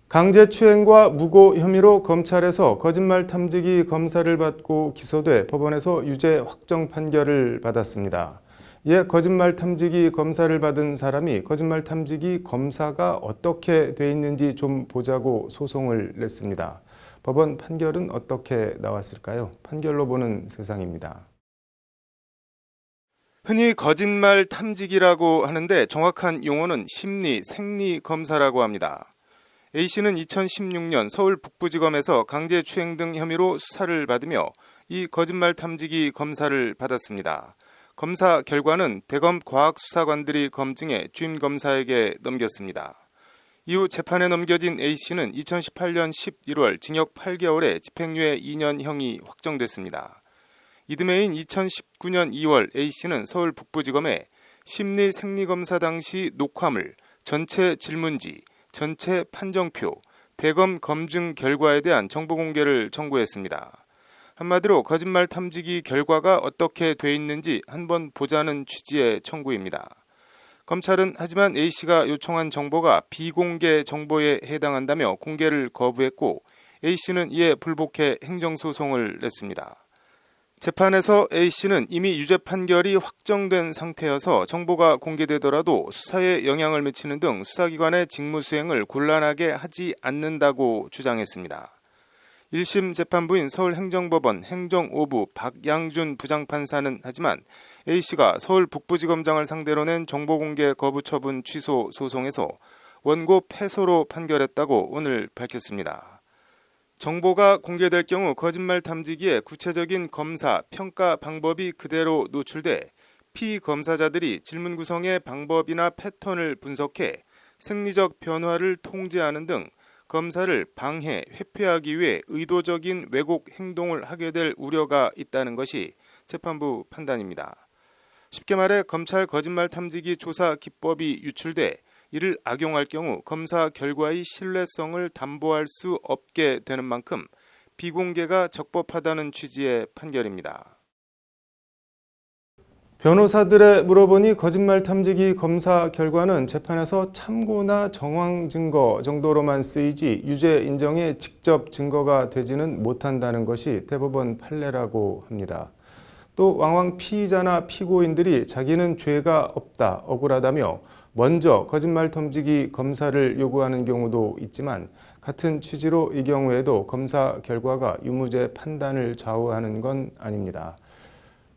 강제추행과 무고 혐의로 검찰에서 거짓말 탐지기 검사를 받고 기소돼 법원에서 유죄 확정 판결을 받았습니다. 이에 거짓말 탐지기 검사를 받은 사람이 거짓말 탐지기 검사가 어떻게 돼 있는지 좀 보자고 소송을 냈습니다. 법원 판결은 어떻게 나왔을까요? 판결로 보는 세상입니다. 흔히 거짓말 탐지기라고 하는데 정확한 용어는 심리, 생리 검사라고 합니다. A씨는 2016년 서울 북부지검에서 강제추행 등 혐의로 수사를 받으며 이 거짓말 탐지기 검사를 받았습니다. 검사 결과는 대검 과학수사관들이 검증해 주임 검사에게 넘겼습니다. 이후 재판에 넘겨진 A씨는 2018년 11월 징역 8개월에 집행유예 2년형이 확정됐습니다. 이듬해인 2019년 2월 A씨는 서울 북부지검에 심리 생리검사 당시 녹화물, 전체 질문지, 전체 판정표, 대검 검증 결과에 대한 정보 공개를 청구했습니다. 한마디로 거짓말 탐지기 결과가 어떻게 돼 있는지 한번 보자는 취지의 청구입니다. 검찰은 하지만 A씨가 요청한 정보가 비공개 정보에 해당한다며 공개를 거부했고 A씨는 이에 불복해 행정소송을 냈습니다. 재판에서 A씨는 이미 유죄 판결이 확정된 상태여서 정보가 공개되더라도 수사에 영향을 미치는 등 수사기관의 직무 수행을 곤란하게 하지 않는다고 주장했습니다. 1심 재판부인 서울행정법원 행정5부 박양준 부장판사는 하지만 A씨가 서울 북부지검장을 상대로 낸 정보공개 거부 처분 취소 소송에서 원고 패소로 판결했다고 오늘 밝혔습니다. 정보가 공개될 경우 거짓말 탐지기의 구체적인 검사, 평가 방법이 그대로 노출돼 피검사자들이 질문 구성의 방법이나 패턴을 분석해 생리적 변화를 통제하는 등 검사를 방해, 회피하기 위해 의도적인 왜곡 행동을 하게 될 우려가 있다는 것이 재판부 판단입니다. 쉽게 말해 검찰 거짓말 탐지기 조사 기법이 유출돼 이를 악용할 경우 검사 결과의 신뢰성을 담보할 수 없게 되는 만큼 비공개가 적법하다는 취지의 판결입니다. 변호사들에 물어보니 거짓말 탐지기 검사 결과는 재판에서 참고나 정황 증거 정도로만 쓰이지 유죄 인정에 직접 증거가 되지는 못한다는 것이 대법원 판례라고 합니다. 또 왕왕 피의자나 피고인들이 자기는 죄가 없다, 억울하다며 먼저 거짓말 탐지기 검사를 요구하는 경우도 있지만 같은 취지로 이 경우에도 검사 결과가 유무죄 판단을 좌우하는 건 아닙니다.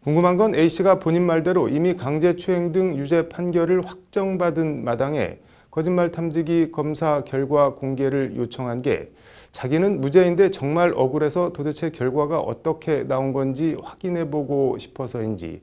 궁금한 건 A씨가 본인 말대로 이미 강제추행 등 유죄 판결을 확정받은 마당에 거짓말 탐지기 검사 결과 공개를 요청한 게 자기는 무죄인데 정말 억울해서 도대체 결과가 어떻게 나온 건지 확인해보고 싶어서인지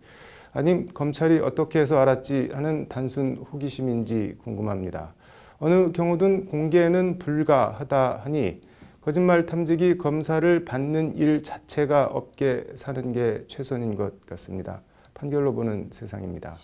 아님 검찰이 어떻게 해서 알았지 하는 단순 호기심인지 궁금합니다. 어느 경우든 공개는 불가하다 하니 거짓말 탐지기 검사를 받는 일 자체가 없게 사는 게 최선인 것 같습니다. 판결로 보는 세상입니다.